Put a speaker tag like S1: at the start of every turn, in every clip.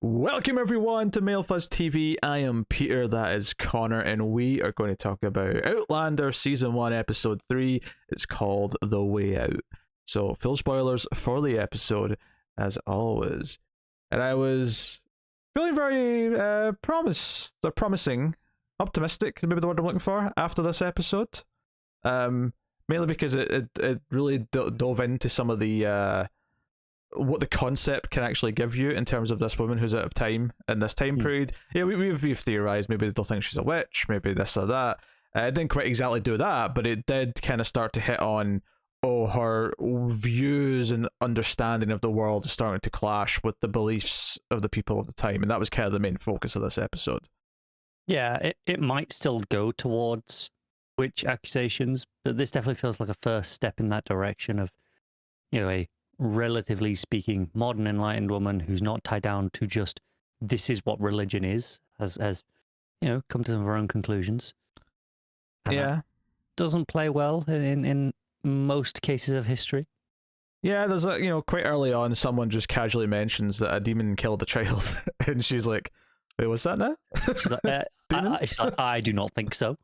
S1: Welcome everyone to Male Fuzz TV. I am Peter, that is Connor, and we are going to talk about Outlander Season 1, Episode 3. It's called The Way Out. So, full spoilers for the episode, as always. And I was feeling very promising, optimistic, maybe the word I'm looking for, after this episode. Mainly because it really dove into some of the what the concept can actually give you in terms of this woman who's out of time in this time period. Yeah, we've theorized maybe they'll think she's a witch, maybe this or that. It didn't quite exactly do that, but it did kind of start to hit on, her views and understanding of the world is starting to clash with the beliefs of the people of the time, and that was kind of the main focus of this episode.
S2: Yeah, it might still go towards witch accusations, but this definitely feels like a first step in that direction of, a relatively speaking modern enlightened woman who's not tied down to just this is what religion is, has come to some of her own conclusions. And
S1: yeah,
S2: doesn't play well in most cases of history.
S1: Yeah, there's quite early on someone just casually mentions that a demon killed a child and she's like, wait, what's that now?
S2: She's like, I do not think so.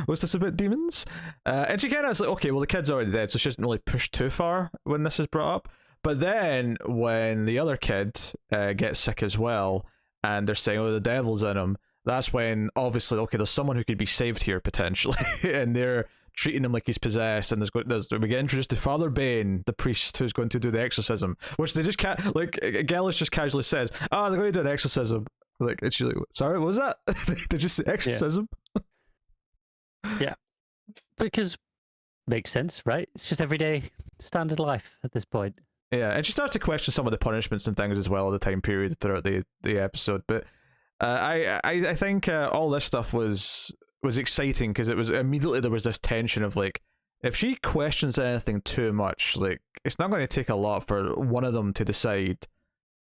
S1: What's this about demons? And she kind of is like, okay, well, the kid's already dead, so she doesn't really push too far when this is brought up. But then when the other kid gets sick as well, and they're saying, the devil's in him, that's when, obviously, okay, there's someone who could be saved here, potentially, and they're treating him like he's possessed, and we get introduced to Father Bane, the priest who's going to do the exorcism, which they just can't, Gellis just casually says, they're going to do an exorcism. And she's like, sorry, what was that? Did you say exorcism?
S2: Yeah. Because makes sense, right? It's just everyday standard life at this point.
S1: Yeah, and she starts to question some of the punishments and things as well at the time period throughout the episode. But I think all this stuff was exciting because it was immediately there was this tension of if she questions anything too much, it's not going to take a lot for one of them to decide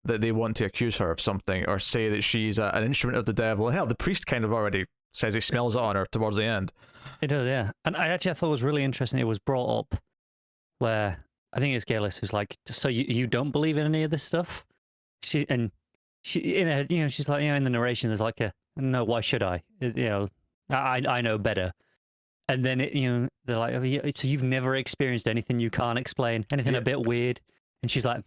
S1: that they want to accuse her of something or say that she's an instrument of the devil. And hell, the priest kind of already says he smells it on her towards the end.
S2: It does, yeah. And I thought it was really interesting. It was brought up where I think it's Gaylis who's like, so you don't believe in any of this stuff? She's like, in the narration, there's like no, why should I? I know better. And then they're like, so you've never experienced anything you can't explain, anything a bit weird? And she's like,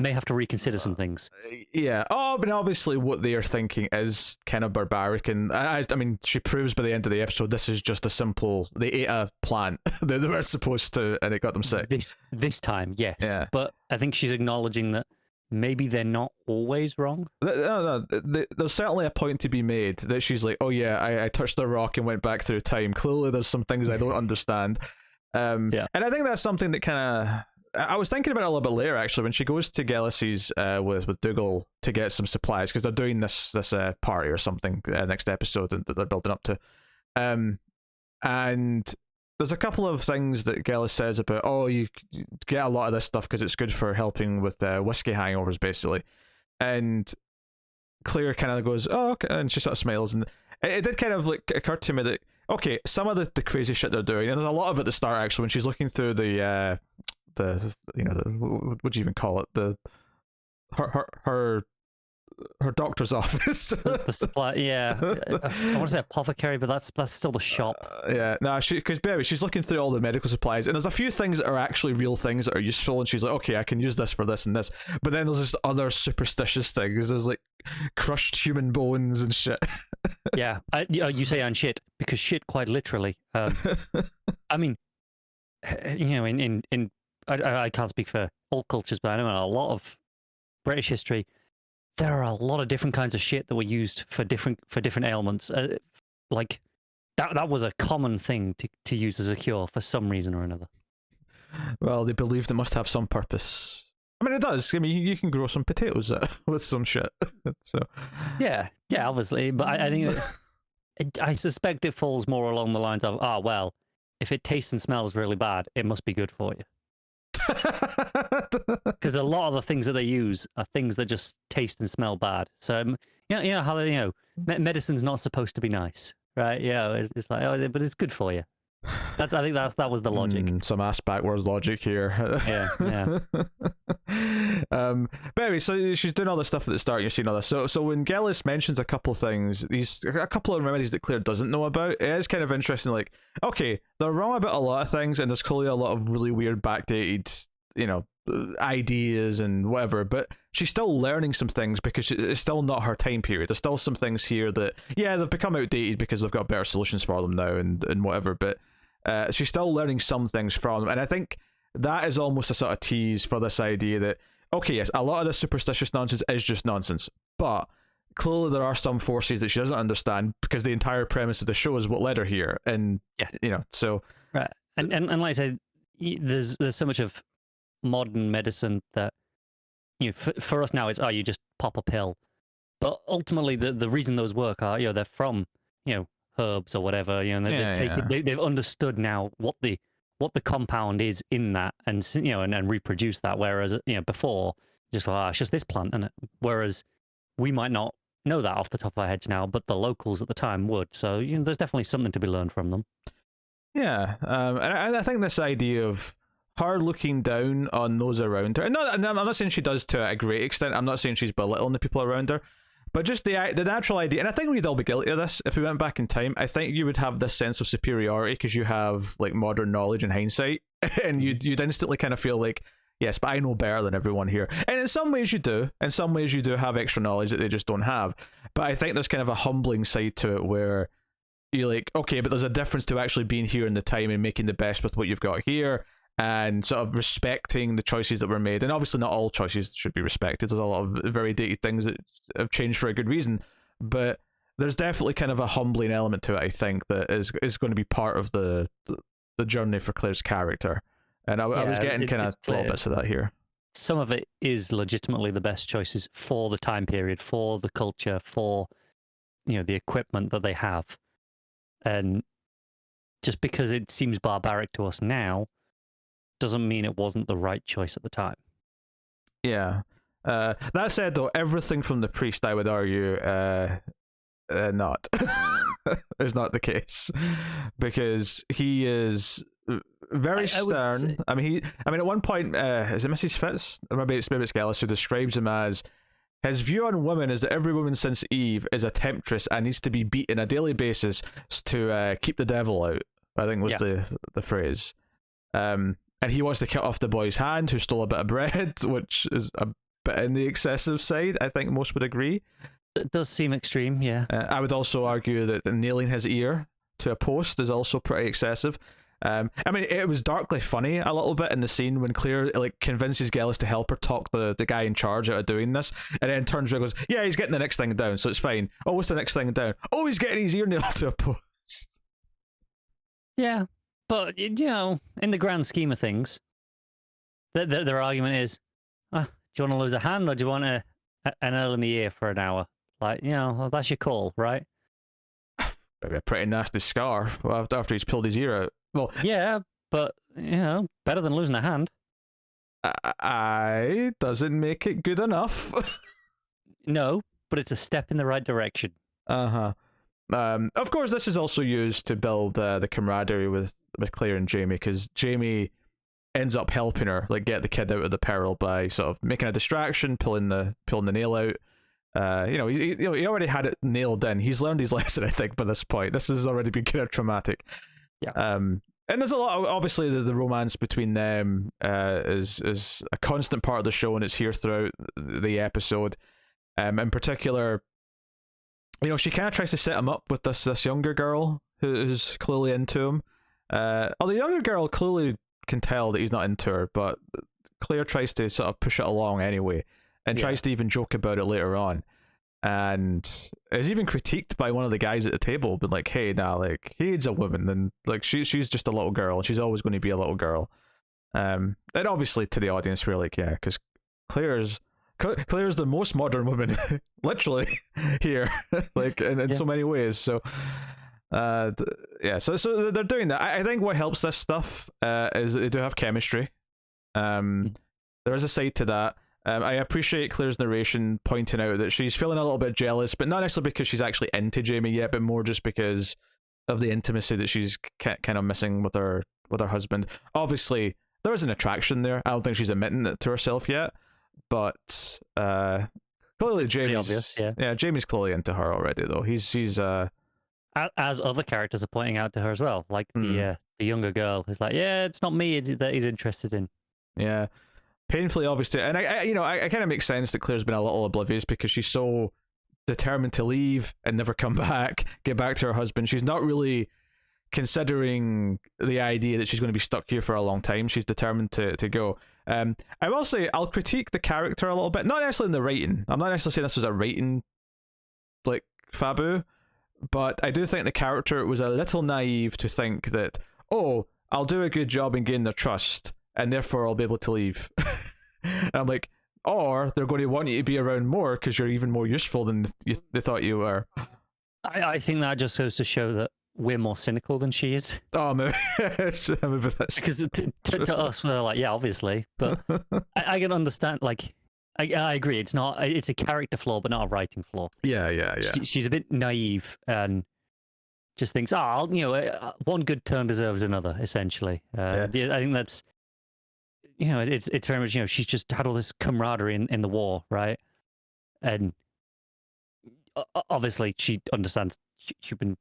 S2: may have to reconsider some things.
S1: Yeah. But obviously what they are thinking is kind of barbaric, and I mean, she proves by the end of the episode this is just a simple, they ate a plant they were supposed to, and it got them sick.
S2: This time, yes.
S1: Yeah.
S2: But I think she's acknowledging that maybe they're not always wrong.
S1: No, there's certainly a point to be made that she's like, oh yeah, I touched a rock and went back through time. Clearly there's some things I don't understand. And I think that's something that kind of, I was thinking about it a little bit later, actually, when she goes to Gellis's with Dougal to get some supplies, because they're doing this party or something next episode that they're building up to. And there's a couple of things that Gellis says about, you get a lot of this stuff because it's good for helping with whiskey hangovers, basically. And Claire kind of goes, oh, okay, and she sort of smiles. And it did kind of occur to me that, okay, some of the crazy shit they're doing, and there's a lot of it at the start, actually, when she's looking through the what do you even call it, her doctor's office.
S2: The supply, yeah. I want to say apothecary, but that's still the shop.
S1: Because she's looking through all the medical supplies, and there's a few things that are actually real things that are useful, and she's like, okay, I can use this for this and this. But then there's just other superstitious things. There's crushed human bones and shit.
S2: Yeah, you say on shit because shit quite literally. I mean, in I can't speak for all cultures, but I know in a lot of British history, there are a lot of different kinds of shit that were used for different ailments. That was a common thing to use as a cure for some reason or another.
S1: Well, they believed it must have some purpose. I mean, it does. I mean, you can grow some potatoes with some shit. So
S2: yeah, obviously. But I think I suspect it falls more along the lines of, well, if it tastes and smells really bad, it must be good for you. Because a lot of the things that they use are things that just taste and smell bad. So how medicine's not supposed to be nice, right? Yeah, it's like, but it's good for you. I think that was the logic.
S1: Some ass backwards logic here.
S2: Yeah.
S1: But anyway, so she's doing all this stuff at the start. You're seeing all this. So when Gellis mentions a couple things, a couple of remedies that Claire doesn't know about, it is kind of interesting. Like, okay, they're wrong about a lot of things, and there's clearly a lot of really weird backdated, ideas and whatever. But she's still learning some things because it's still not her time period. There's still some things here that, yeah, they've become outdated because we've got better solutions for them now and whatever. But she's still learning some things from them, and I think that is almost a sort of tease for this idea that, okay, yes, a lot of this superstitious nonsense is just nonsense, but clearly there are some forces that she doesn't understand because the entire premise of the show is what led her here, and so
S2: right. And like I said, there's so much of modern medicine that for us now it's you just pop a pill, but ultimately the reason those work are they're from herbs or whatever, and they've understood now what the compound is in that, and and reproduce that, whereas before just it's just this plant, isn't it? Whereas we might not know that off the top of our heads now, but the locals at the time would. So there's definitely something to be learned from them.
S1: Yeah, and I think this idea of her looking down on those around her, and I'm not saying she does to a great extent. I'm not saying she's belittling the people around her, but just the natural idea, and I think we'd all be guilty of this if we went back in time. I think you would have this sense of superiority because you have like modern knowledge and hindsight, and you'd instantly kind of feel like, yes, but I know better than everyone here. And in some ways you do. In some ways you do have extra knowledge that they just don't have. But I think there's kind of a humbling side to it where you're like, okay, but there's a difference to actually being here in the time and making the best with what you've got here, and sort of respecting the choices that were made. And obviously not all choices should be respected. There's a lot of very dated things that have changed for a good reason. But there's definitely kind of a humbling element to it, I think, that is going to be part of the journey for Claire's character. And I was getting kind of little bits of that here.
S2: Some of it is legitimately the best choices for the time period, for the culture, for the equipment that they have. And just because it seems barbaric to us now doesn't mean it wasn't the right choice at the time.
S1: Yeah. That said, though, everything from the priest, I would argue, not is not the case, because he is very stern. I mean, at one point, is it Mrs. Fitz? Or maybe it's Gellis who describes him as, his view on women is that every woman since Eve is a temptress and needs to be beat on a daily basis to keep the devil out, I think was the phrase. And he wants to cut off the boy's hand who stole a bit of bread, which is a bit in the excessive side. I think most would agree.
S2: It does seem extreme, yeah.
S1: I would also argue that nailing his ear to a post is also pretty excessive. I mean, it was darkly funny a little bit in the scene when Claire convinces Gellis to help her talk the guy in charge out of doing this, and then turns around and goes, yeah, he's getting the next thing down, so it's fine. Oh, what's the next thing down? Oh, he's getting his ear nailed to a post.
S2: Yeah, but in the grand scheme of things, their argument is, do you want to lose a hand or do you want an nail in the ear for an hour? Like, that's your call, right?
S1: Maybe a pretty nasty scar after he's pulled his ear out. Well,
S2: yeah, but better than losing a hand.
S1: I doesn't make it good enough.
S2: No, but it's a step in the right direction.
S1: Of course, this is also used to build the camaraderie with Claire and Jamie, because Jamie ends up helping her get the kid out of the peril by sort of making a distraction, pulling the nail out. He already had it nailed in. He's learned his lesson, I think, by this point. This has already been kind of traumatic.
S2: Yeah.
S1: And there's a lot of, obviously, the romance between them is a constant part of the show, and it's here throughout the episode. In particular, she kind of tries to set him up with this younger girl who's clearly into him. The younger girl clearly can tell that he's not into her, but Claire tries to sort of push it along anyway, and tries to even joke about it later on. And is even critiqued by one of the guys at the table, but hey, he needs a woman, and she's just a little girl, and she's always going to be a little girl. And obviously to the audience we're yeah, because Claire's the most modern woman, literally, here, in so many ways. So so they're doing that. I think what helps this stuff is that they do have chemistry. There is a side to that. I appreciate Claire's narration pointing out that she's feeling a little bit jealous, but not necessarily because she's actually into Jamie yet, but more just because of the intimacy that she's kind of missing with her husband. Obviously, there is an attraction there. I don't think she's admitting it to herself yet, but clearly
S2: Pretty
S1: Jamie's
S2: obvious, yeah.
S1: yeah, Jamie's clearly into her already though. He's
S2: As other characters are pointing out to her as well, like the younger girl is like, yeah, it's not me that he's interested in.
S1: yeah, painfully obviously, and I kind of makes sense that Claire's been a little oblivious because she's so determined to leave and never come back, get back to her husband. She's not really considering the idea that she's going to be stuck here for a long time. She's determined to go. I will say I'll critique the character a little bit, not necessarily in the writing. I'm not necessarily saying this was a writing like fabu, but I do think the character was a little naive to think that, oh, I'll do a good job and gain their trust and therefore I'll be able to leave. And I'm like, or they're going to want you to be around more because you're even more useful than they thought you were.
S2: I think that just goes to show that we're more cynical than she is.
S1: Oh, maybe, that's
S2: because to us, we're like, yeah, obviously. But I can understand, like, I agree. It's a character flaw, but not a writing flaw.
S1: Yeah.
S2: She's a bit naive and just thinks, one good turn deserves another, essentially. I think that's, it's very much, she's just had all this camaraderie in the war, right? And obviously she understands human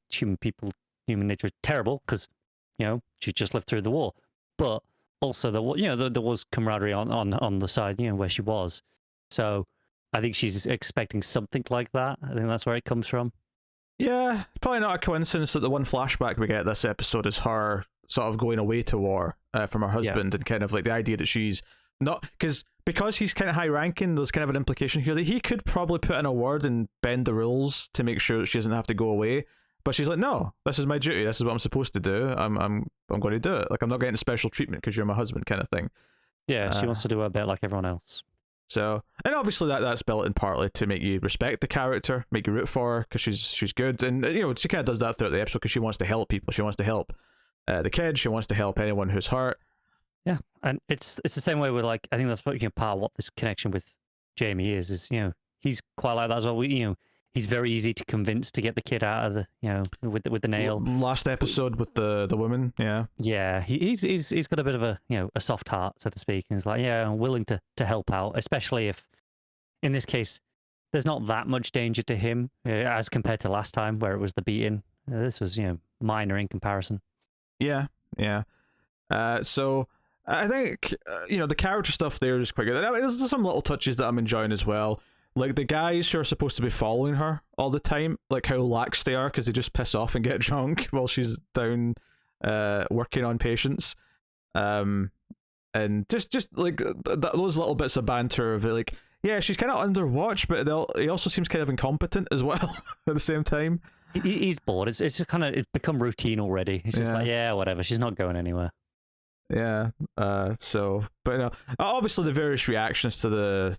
S2: nature is terrible because, she just lived through the war. But also, there was camaraderie on the side, where she was. So I think she's expecting something like that. I think that's where it comes from. Yeah,
S1: probably not a coincidence that the one flashback we get this episode is her sort of going away to war from her husband, and kind of like the idea that she's not, because he's kind of high ranking, there's kind of an implication here that he could probably put in a word and bend the rules to make sure that she doesn't have to go away. But she's like, no, this is my duty. This is what I'm supposed to do. I'm going to do it. Like, I'm not getting special treatment because you're my husband, kind of thing.
S2: Yeah, she wants to do her bit like everyone else.
S1: So, and obviously that's built in partly to make you respect the character, make you root for her because she's good, and she kind of does that throughout the episode because she wants to help people. She wants to help the kids. She wants to help anyone who's hurt.
S2: Yeah, and it's the same way with, like, I think that's what part of what this connection with Jamie is he's quite like that as well. He's very easy to convince to get the kid out of the with the nail.
S1: Last episode with the woman,
S2: yeah, he's got a bit of a a soft heart, so to speak, and he's like, yeah, I'm willing to help out, especially if in this case there's not that much danger to him as compared to last time where it was the beating. This was minor in comparison.
S1: Yeah. So I think the character stuff there is quite good. I mean, there's some little touches that I'm enjoying as well. Like the guys who are supposed to be following her all the time, like how lax they are because they just piss off and get drunk while she's down working on patients. And just like those little bits of banter of it, like, yeah, she's kind of under watch, but he also seems kind of incompetent as well at the same time.
S2: He's bored. It's just kind of become routine already. He's just like, yeah, whatever. She's not going anywhere.
S1: Yeah. So, but obviously the various reactions to the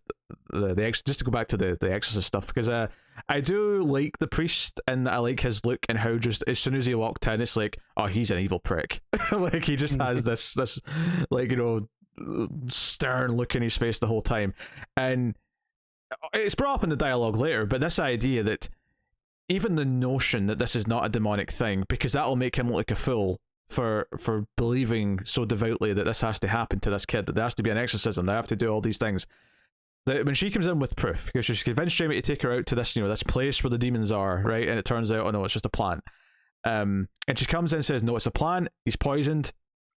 S1: just to go back to the Exorcist stuff, because I do like the priest and I like his look and how just as soon as he walked in, it's like, oh, he's an evil prick. Like he just has this like stern look in his face the whole time, and it's brought up in the dialogue later. But this idea that even the notion that this is not a demonic thing, because that'll make him look like a fool for believing so devoutly that this has to happen to this kid, that there has to be an exorcism, they have to do all these things. That when she comes in with proof, because she's convinced Jamie to take her out to this this place where the demons are, right, and it turns out, oh no, it's just a plant. And she comes in and says, no, it's a plant, he's poisoned,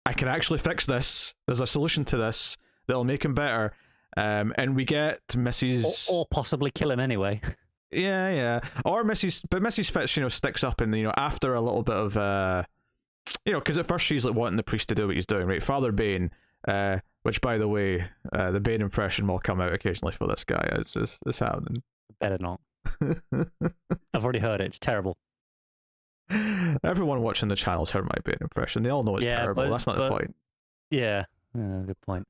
S1: I can actually fix this, there's a solution to this that'll make him better. And we get Mrs.
S2: or possibly kill him anyway.
S1: Yeah. Or Mrs. Fitz, sticks up and after a little bit of because at first she's like wanting the priest to do what he's doing, right? Father Bane, which by the way, the Bane impression will come out occasionally for this guy. It's happening.
S2: Better not. I've already heard it. It's terrible.
S1: Everyone watching the channel's heard my Bane impression. They all know it's terrible. That's not the point.
S2: Yeah, good point.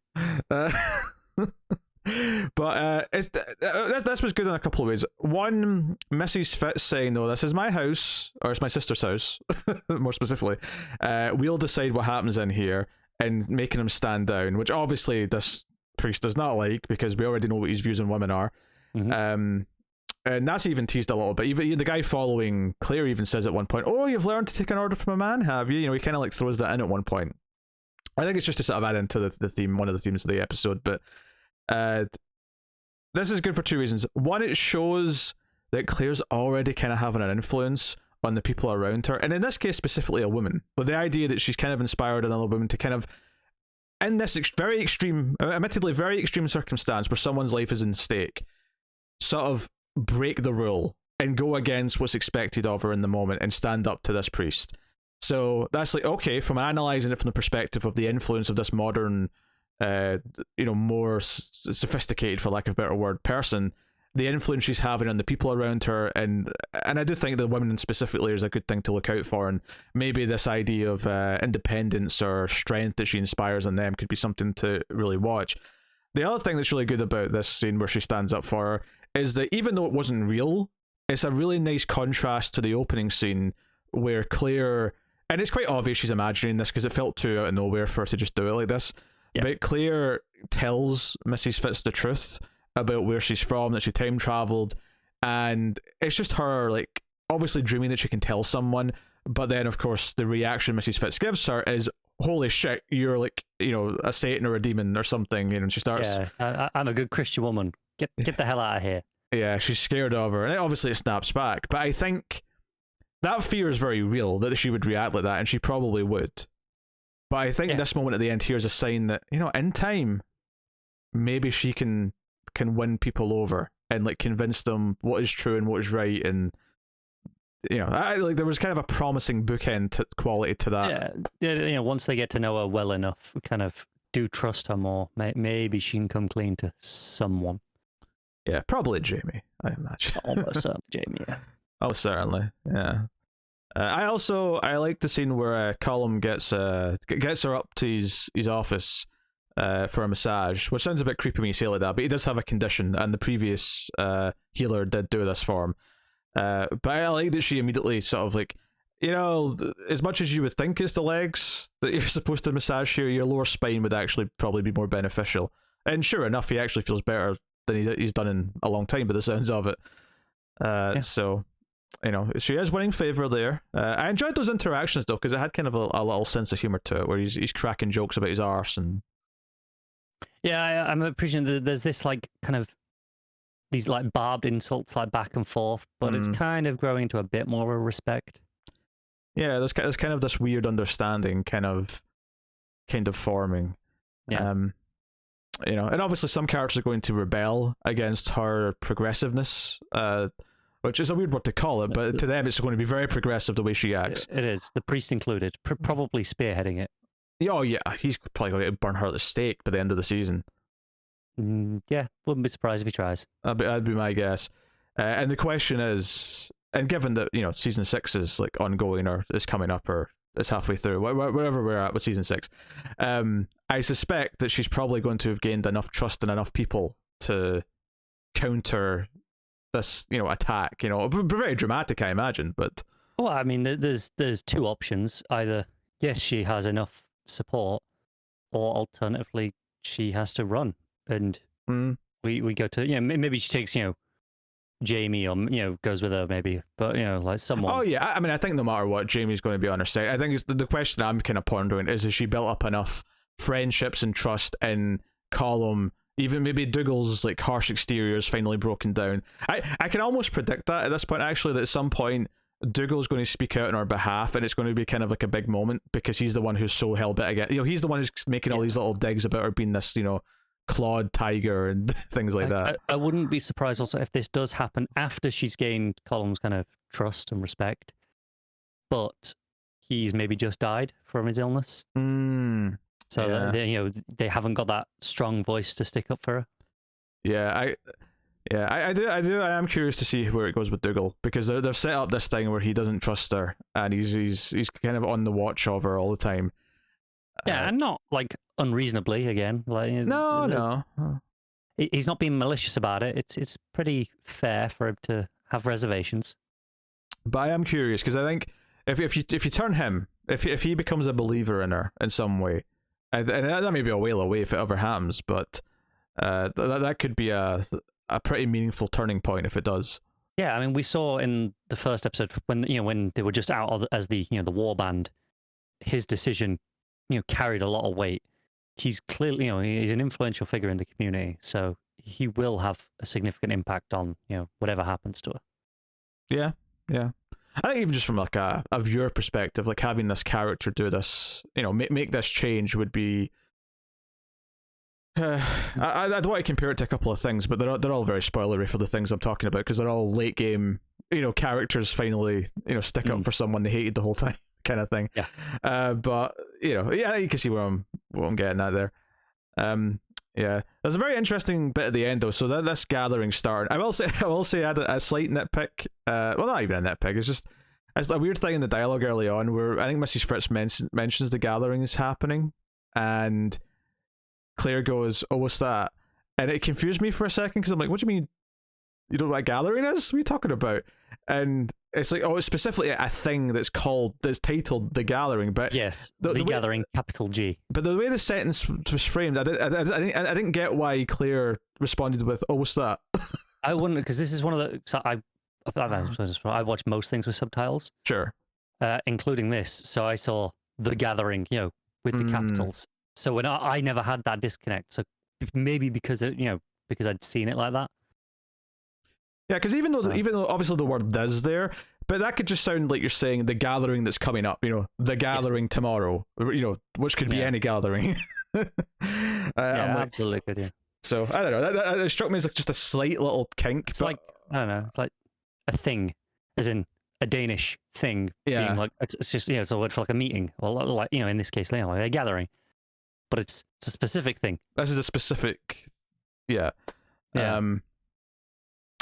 S1: But this was good in a couple of ways. One, Mrs. Fitz saying, no, this is my house, or it's my sister's house, more specifically. We'll decide what happens in here, and making him stand down, which obviously this priest does not like, because we already know what his views on women are. Mm-hmm. And that's even teased a little bit. Even the guy following Claire even says at one point, oh, you've learned to take an order from a man, have you? He kind of like throws that in at one point. I think it's just to sort of add into the theme, one of the themes of the episode, but this is good for two reasons. One, it shows that Claire's already kind of having an influence on the people around her, and in this case specifically a woman. But the idea that she's kind of inspired another woman to kind of, in this very extreme, admittedly very extreme circumstance where someone's life is in stake, sort of break the rule and go against what's expected of her in the moment and stand up to this priest. So that's like, okay, from analysing it from the perspective of the influence of this modern, more sophisticated, for lack of a better word, person, the influence she's having on the people around her, and I do think the women specifically is a good thing to look out for, and maybe this idea of independence or strength that she inspires in them could be something to really watch. The other thing that's really good about this scene where she stands up for her is that even though it wasn't real, it's a really nice contrast to the opening scene where Claire, and it's quite obvious she's imagining this because it felt too out of nowhere for her to just do it like this, but Claire tells Mrs. Fitz the truth about where she's from, that she time traveled, and it's just her, like, obviously dreaming that she can tell someone, but then of course the reaction Mrs. Fitz gives her is, holy shit, you're like, a Satan or a demon or something, and she starts,
S2: I'm a good Christian woman, get the hell out of here. Yeah,
S1: she's scared of her, and obviously it snaps back, but I think that fear is very real, that she would react like that, and she probably would. But I think this moment at the end here is a sign that, in time, maybe she can win people over and like convince them what is true and what is right, and there was kind of a promising bookend quality to that.
S2: Yeah, once they get to know her well enough, kind of do trust her more, maybe she can come clean to someone.
S1: Yeah, probably Jamie, I imagine.
S2: Almost certainly Jamie, yeah.
S1: Oh, certainly, yeah. I like the scene where Colum gets her up to his office for a massage, which sounds a bit creepy when you say it like that, but he does have a condition, and the previous healer did do this for him. But I like that she immediately sort of like, as much as you would think it's the legs that you're supposed to massage here, your lower spine would actually probably be more beneficial. And sure enough, he actually feels better than he's done in a long time by the sounds of it. So, she is winning favour there. I enjoyed those interactions though, because it had kind of a little sense of humour to it, where he's cracking jokes about his arse and.
S2: Yeah, I'm appreciating that there's this like kind of these like barbed insults like back and forth, but it's kind of growing into a bit more of respect.
S1: Yeah, there's kind of this weird understanding kind of forming.
S2: Yeah.
S1: And obviously some characters are going to rebel against her progressiveness, which is a weird word to call it, but to them it's going to be very progressive the way she acts.
S2: It is, the priest included, probably spearheading it.
S1: Oh yeah, he's probably going to burn her at the stake by the end of the season.
S2: Yeah, wouldn't be surprised if he tries.
S1: That'd be my guess. And the question is, and given that season 6 is like ongoing or is coming up or is halfway through, wherever we're at with season 6, I suspect that she's probably going to have gained enough trust in enough people to counter this attack. Very dramatic, I imagine, but.
S2: Well, I mean, there's two options. Either yes, she has enough support, or alternatively she has to run, and we go to maybe she takes Jamie, or goes with her maybe, but like someone.
S1: Oh yeah, I mean I think no matter what, Jamie's going to be on her side. I think it's the question I'm kind of pondering is she built up enough friendships and trust in Colum, even maybe Dougal's like harsh exterior is finally broken down. I can almost predict that at this point actually, that at some point Dougal's going to speak out on our behalf, and it's going to be kind of like a big moment because he's the one who's so hell-bent again. He's the one who's making all these little digs about her being this, clawed tiger and things like that.
S2: I wouldn't be surprised also if this does happen after she's gained Colum's kind of trust and respect, but he's maybe just died from his illness. So they haven't got that strong voice to stick up for her. I am curious to see where it goes with Dougal, because they've set up this thing where he doesn't trust her and he's kind of on the watch of her all the time. Yeah, and not like unreasonably again. Like
S1: no.
S2: He's not being malicious about it. It's pretty fair for him to have reservations.
S1: But I am curious because I think if you turn him, if he becomes a believer in her in some way, and that may be a while away if it ever happens, but that could be a pretty meaningful turning point if it does.
S2: Yeah, I mean, we saw in the first episode when they were just out as the the war band, his decision carried a lot of weight. He's clearly he's an influential figure in the community, so he will have a significant impact on whatever happens to her.
S1: Yeah, yeah. I think even just from like a viewer perspective, like having this character do this, make this change would be. I don't want to compare it to a couple of things, but they're all very spoilery for the things I'm talking about because they're all late game, characters finally, stick up for someone they hated the whole time, kind of thing.
S2: Yeah.
S1: But yeah, you can see what I'm getting at there. Yeah, there's a very interesting bit at the end though. So that this gathering started. I will say I had a slight nitpick. Well, not even a nitpick. It's a weird thing in the dialogue early on where I think Mrs. Fritz mentions the gathering is happening, and Claire goes, "Oh, what's that?" And it confused me for a second because I'm like, "What do you mean? You don't know what a gathering is? What are you talking about?" And it's like, oh, it's specifically a thing that's titled The Gathering, but
S2: yes, the Gathering, capital G.
S1: But the way the sentence was framed, I didn't get why Claire responded with, "Oh, what's that?"
S2: I wouldn't, because this is one of the. So I watch most things with subtitles.
S1: Sure.
S2: Including this, so I saw The Gathering, with the capitals. So when I never had that disconnect. So maybe because because I'd seen it like that.
S1: Yeah, because even though obviously the word "the's" there, but that could just sound like you're saying the gathering that's coming up. The gathering tomorrow. Which could be any gathering.
S2: Absolutely could. Yeah.
S1: So I don't know. That struck me as like just a slight little kink.
S2: It's like I don't know. It's like a thing, as in a Danish thing.
S1: Yeah.
S2: Being like it's just it's a word for like a meeting, or like in this case, like a gathering. But it's a specific thing.
S1: This is a specific. Yeah.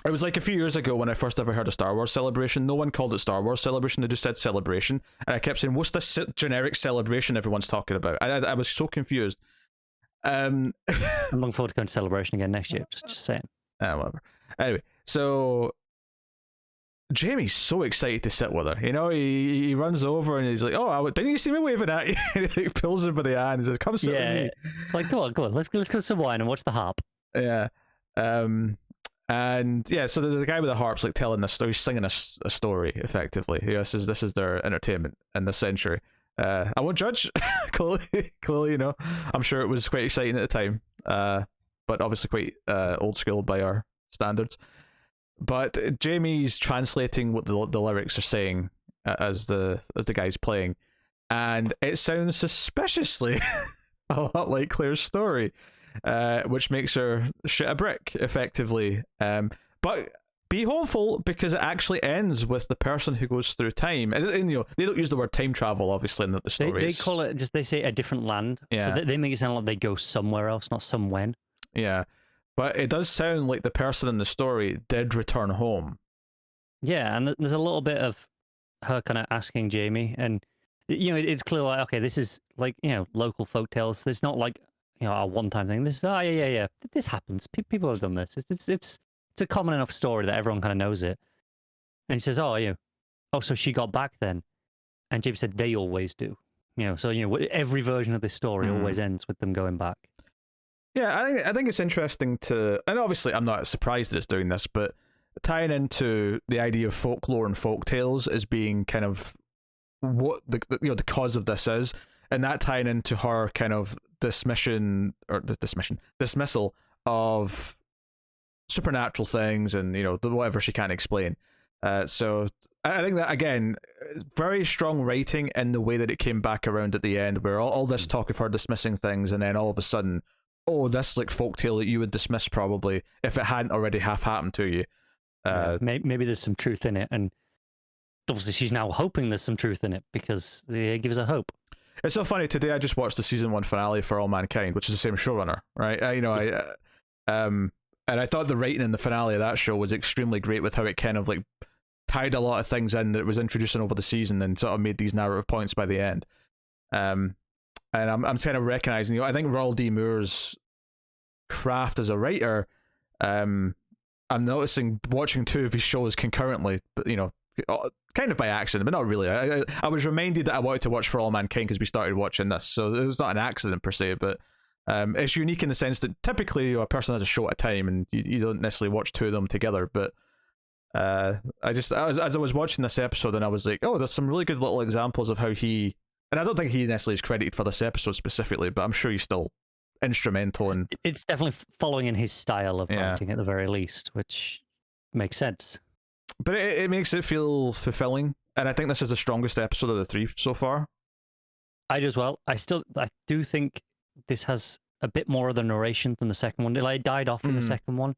S1: It was like a few years ago when I first ever heard of Star Wars Celebration. No one called it Star Wars Celebration. They just said Celebration. And I kept saying, what's this generic celebration everyone's talking about? I was so confused.
S2: I'm looking forward to going to Celebration again next year. Just saying.
S1: Whatever. Anyway, so Jamie's so excited to sit with her. He runs over and he's like, "Oh, didn't you see me waving at you?" And he pulls her by the hand and says, "Come sit with me."
S2: Like, go on. Let's go some wine and watch the harp.
S1: Yeah. And yeah, so the guy with the harp's like telling this story, singing a story effectively. This is their entertainment in this century. I won't judge. clearly, I'm sure it was quite exciting at the time, but obviously quite old school by our standards. But Jamie's translating what the lyrics are saying as the guy's playing, and it sounds suspiciously a lot like Claire's story. Which makes her shit a brick, effectively. But be hopeful because it actually ends with the person who goes through time. And they don't use the word time travel, obviously, in the story.
S2: They call it they say a different land.
S1: Yeah.
S2: So they make it sound like they go somewhere else, not somewhen.
S1: Yeah. But it does sound like the person in the story did return home.
S2: Yeah, and there's a little bit of her kind of asking Jamie, and it's clear like, okay, this is like local folktales. There's not like a one-time thing. This yeah. This happens. People have done this. It's a common enough story that everyone kind of knows it. And he says, "Oh, so she got back then." And Jamie said, "They always do." So every version of this story always ends with them going back.
S1: Yeah, I think it's interesting to, and obviously I'm not surprised that it's doing this, but tying into the idea of folklore and folktales as being kind of what the cause of this is, and that tying into her kind of dismissal of supernatural things and whatever she can't explain. So I think that again, very strong writing in the way that it came back around at the end, where all this talk of her dismissing things, and then all of a sudden, this like folktale that you would dismiss probably if it hadn't already half happened to you.
S2: Maybe there's some truth in it, and obviously she's now hoping there's some truth in it because it gives her hope.
S1: It's so funny. Today I just watched the season 1 finale for All Mankind, which is the same showrunner, right? And I thought the writing in the finale of that show was extremely great with how it kind of like tied a lot of things in that it was introducing over the season and sort of made these narrative points by the end. And I'm kind of recognizing, I think Ronald D. Moore's craft as a writer. I'm noticing watching 2 of his shows concurrently, but kind of by accident, but not really. I was reminded that I wanted to watch For All Mankind because we started watching this, so it was not an accident per se, but it's unique in the sense that typically a person has a show at a time and you don't necessarily watch 2 of them together, but as I was watching this episode and I was like, there's some really good little examples of how he, and I don't think he necessarily is credited for this episode specifically, but I'm sure he's still instrumental in.
S2: It's definitely following in his style of writing at the very least, which makes sense.
S1: But it makes it feel fulfilling, and I think this is the strongest episode of the 3 so far.
S2: I do as well. I do think this has a bit more of the narration than the second one. It died off in the second one.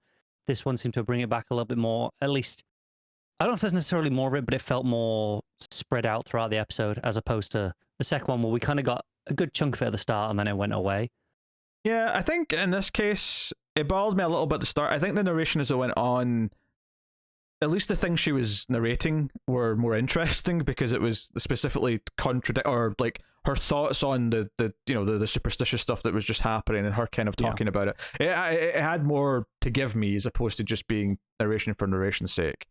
S2: This one seemed to bring it back a little bit more. At least, I don't know if there's necessarily more of it, but it felt more spread out throughout the episode, as opposed to the second one where we kind of got a good chunk of it at the start and then it went away.
S1: Yeah, I think in this case, it bothered me a little bit at the start. I think the narration as it went on, at least the things she was narrating were more interesting because it was specifically or like her thoughts on the superstitious stuff that was just happening and her kind of talking about it. It had more to give me as opposed to just being narration for narration's sake.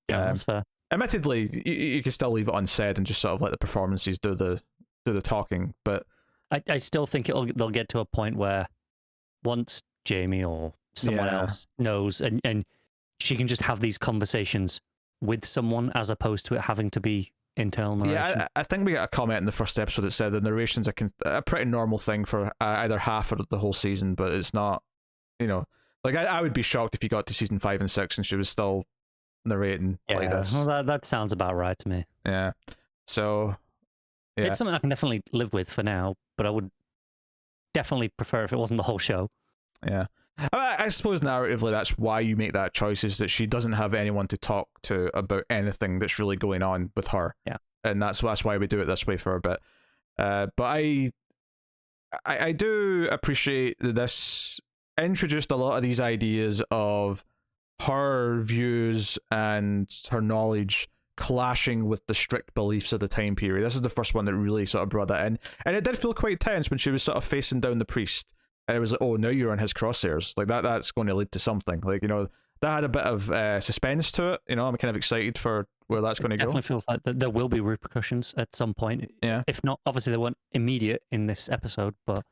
S2: Yeah, that's fair.
S1: Admittedly, you can still leave it unsaid and just sort of let the performances do the talking, but
S2: I still think they'll get to a point where once Jamie or someone else knows and she can just have these conversations with someone as opposed to it having to be internal narration.
S1: Yeah, I think we got a comment in the first episode that said the narration's a pretty normal thing for either half or the whole season, but it's not, like I would be shocked if you got to season 5 and 6 and she was still narrating like this.
S2: Well, that sounds about right to me.
S1: Yeah. So, yeah.
S2: It's something I can definitely live with for now, but I would definitely prefer if it wasn't the whole show.
S1: Yeah. I suppose narratively that's why you make that choice, is that she doesn't have anyone to talk to about anything that's really going on with her.
S2: Yeah.
S1: And that's why we do it this way for a bit. But I do appreciate that this introduced a lot of these ideas of her views and her knowledge clashing with the strict beliefs of the time period. This is the first one that really sort of brought that in. And it did feel quite tense when she was sort of facing down the priest. And it was like, oh, now you're in his crosshairs. Like that's going to lead to something. Like, that had a bit of suspense to it. I'm kind of excited for where that's going to go.
S2: Definitely feels like there will be repercussions at some point.
S1: Yeah.
S2: If not, obviously they weren't immediate in this episode, but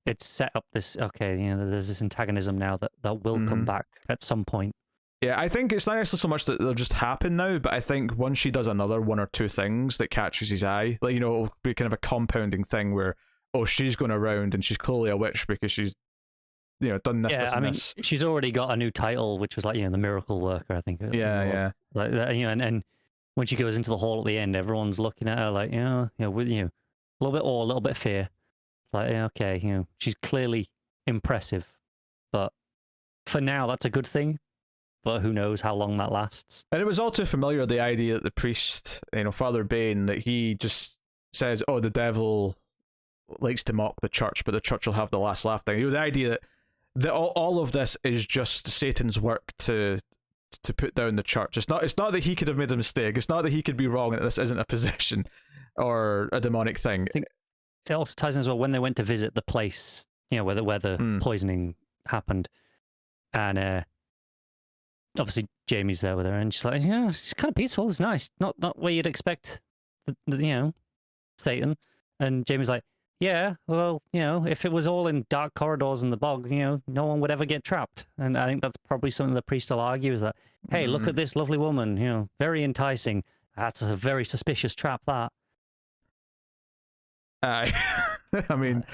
S2: it's set up this, there's this antagonism now that will come back at some point.
S1: Yeah, I think it's not necessarily so much that they'll just happen now, but I think once she does another one or two things that catches his eye, like, it'll be kind of a compounding thing where, oh, she's going around and she's clearly a witch because she's, done this, this, and this.
S2: She's already got a new title, which was like, the miracle worker, I think.
S1: Yeah.
S2: Like that, and when she goes into the hall at the end, everyone's looking at her like, with a little bit awe, a little bit of fear. Like, okay, she's clearly impressive, but for now, that's a good thing. But who knows how long that lasts.
S1: And it was all too familiar, the idea that the priest, Father Bain, that he just says, oh, the devil likes to mock the church, but the church will have the last laugh thing. The idea that all of this is just Satan's work to put down the church. It's not that he could have made a mistake. It's not that he could be wrong and that this isn't a possession or a demonic thing.
S2: I think it also ties in as well when they went to visit the place, where the poisoning happened. And obviously Jamie's there with her, and she's like, it's kind of peaceful. It's nice. Not where you'd expect, Satan. And Jamie's like, yeah, well, if it was all in dark corridors in the bog, no one would ever get trapped. And I think that's probably something the priest will argue, is that, hey, look at this lovely woman, very enticing. That's a very suspicious trap, that.
S1: I mean,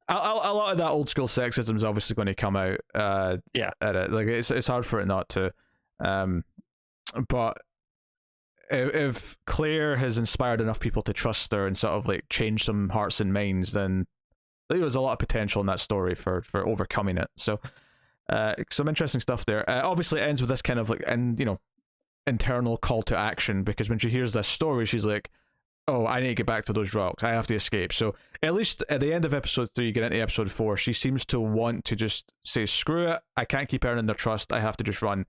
S1: a lot of that old school sexism is obviously going to come out. At it. Like it's hard for it not to. But if Claire has inspired enough people to trust her and sort of like change some hearts and minds, then there's a lot of potential in that story for overcoming it. So, some interesting stuff there. Obviously, it ends with this kind of like internal call to action, because when she hears this story, she's like, oh, I need to get back to those rocks. I have to escape. So at least at the end of episode 3, get into episode 4, she seems to want to just say, screw it. I can't keep earning their trust. I have to just run.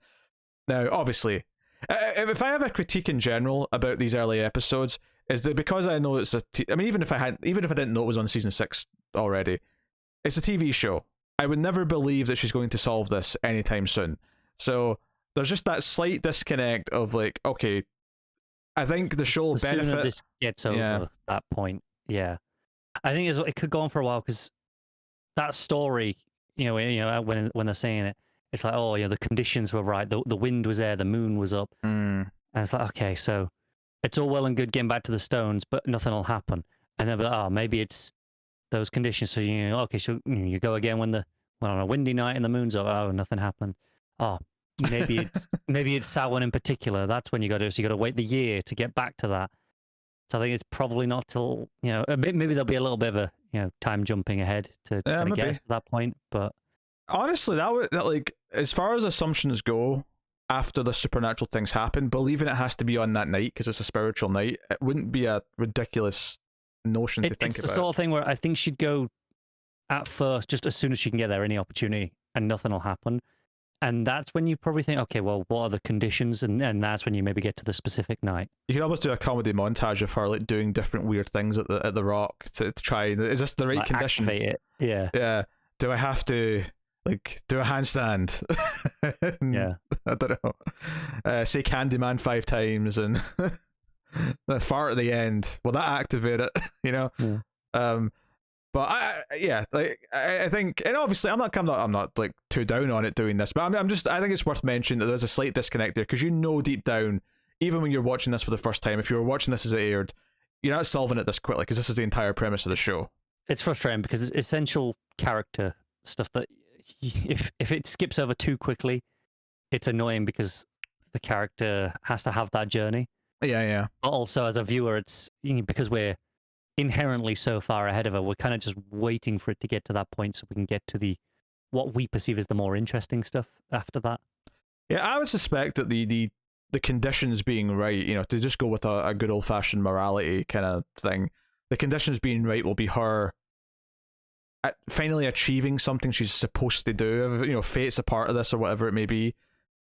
S1: Now, obviously, if I have a critique in general about these early episodes, is that because I know it's even if I didn't know it was on season 6 already, it's a TV show. I would never believe that she's going to solve this anytime soon. So there's just that slight disconnect of like, okay, I think the show will benefit.
S2: Sooner this gets over that point, I think it could go on for a while, because that story, when they're saying it, it's like, oh, the conditions were right, the wind was there, the moon was up, and it's like, okay, so it's all well and good getting back to the stones, but nothing will happen, and then maybe it's those conditions. So okay, so you go again when on a windy night and the moon's up. Oh, nothing happened. Oh, maybe it's Samhain in particular. That's when you got to. So you got to wait the year to get back to that. So I think it's probably not till maybe there'll be a little bit of a time jumping ahead to kind of get us to that point. But
S1: honestly, that like as far as assumptions go, after the supernatural things happen, believing it has to be on that night because it's a spiritual night, it wouldn't be a ridiculous notion to think about.
S2: It's the sort of thing where I think she'd go at first, just as soon as she can get there, any opportunity, and nothing will happen. And that's when you probably think, okay, well, what are the conditions? And that's when you maybe get to the specific night.
S1: You could almost do a comedy montage of her like doing different weird things at the rock to try. Is this the right
S2: like
S1: condition?
S2: Activate it. Yeah.
S1: Yeah. Do I have to like do a handstand?
S2: Yeah.
S1: I don't know. Say Candyman 5 times and the fart at the end. Will that activate it?
S2: Yeah.
S1: But I think, and obviously I'm not like too down on it doing this, but I think it's worth mentioning that there's a slight disconnect there because deep down, even when you're watching this for the first time, if you were watching this as it aired, you're not solving it this quickly because this is the entire premise of the show.
S2: It's frustrating because it's essential character stuff that if it skips over too quickly, it's annoying because the character has to have that journey.
S1: Yeah.
S2: But also as a viewer, it's because we're inherently so far ahead of her, we're kind of just waiting for it to get to that point so we can get to what we perceive as the more interesting stuff after that.
S1: Yeah, I would suspect that the conditions being right, to just go with a good old fashioned morality kind of thing, the conditions being right will be her finally achieving something she's supposed to do. Fate's a part of this or whatever it may be.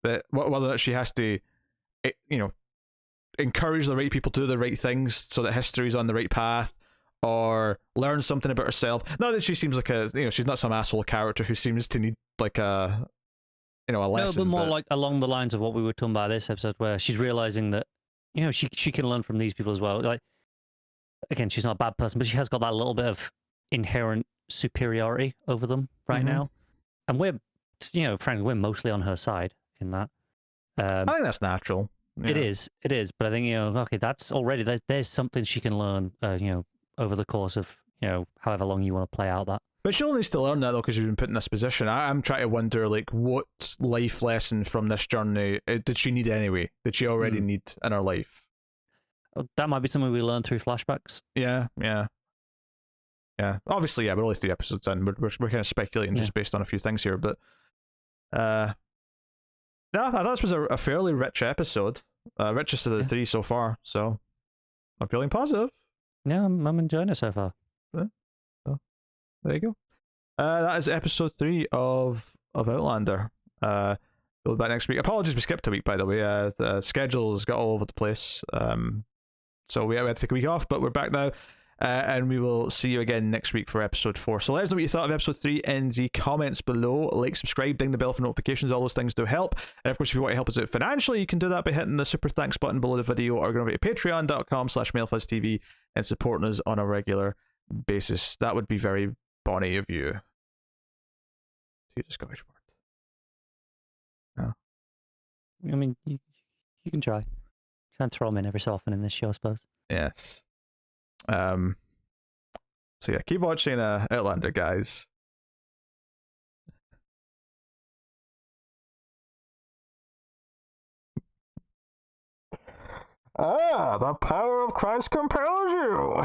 S1: That whether she has to, encourage the right people to do the right things so that history's on the right path, or learn something about herself. Not that she seems like she's not some asshole character who seems to need like a lesson.
S2: No, but more like along the lines of what we were talking about this episode, where she's realizing that she can learn from these people as well. Like, again, she's not a bad person, but she has got that little bit of inherent superiority over them right now, and we're frankly we're mostly on her side in that.
S1: I think that's natural.
S2: Yeah. It is, but I think okay, that's already there's something she can learn over the course of however long you want to play out that.
S1: But she'll needs to learn that though because she's been put in this position. I'm trying to wonder like what life lesson from this journey did she need anyway? Did she already need in her life?
S2: That might be something we learn through flashbacks.
S1: Yeah. Obviously, we're only 3 episodes in. We're kind of speculating just based on a few things here, but yeah, I thought this was a fairly rich episode, richest of the 3 so far. So I'm feeling positive.
S2: Yeah, I'm enjoying it so far.
S1: Yeah. So, there you go. That is episode 3 of Outlander. We'll be back next week. Apologies, we skipped a week, by the way. The schedules got all over the place. So we had to take a week off, but we're back now. And we will see you again next week for episode 4. So let us know what you thought of episode 3 in the comments below. Like, subscribe, ding the bell for notifications. All those things do help. And of course, if you want to help us out financially, you can do that by hitting the super thanks button below the video, or going over to patreon.com/MailFuzzTV and supporting us on a regular basis. That would be very bonny of you. Use a Scottish word. No.
S2: I mean, you can try and throw them in every so often in this show, I suppose.
S1: Yes. So yeah, keep watching Outlander, guys. The power of Christ compels you.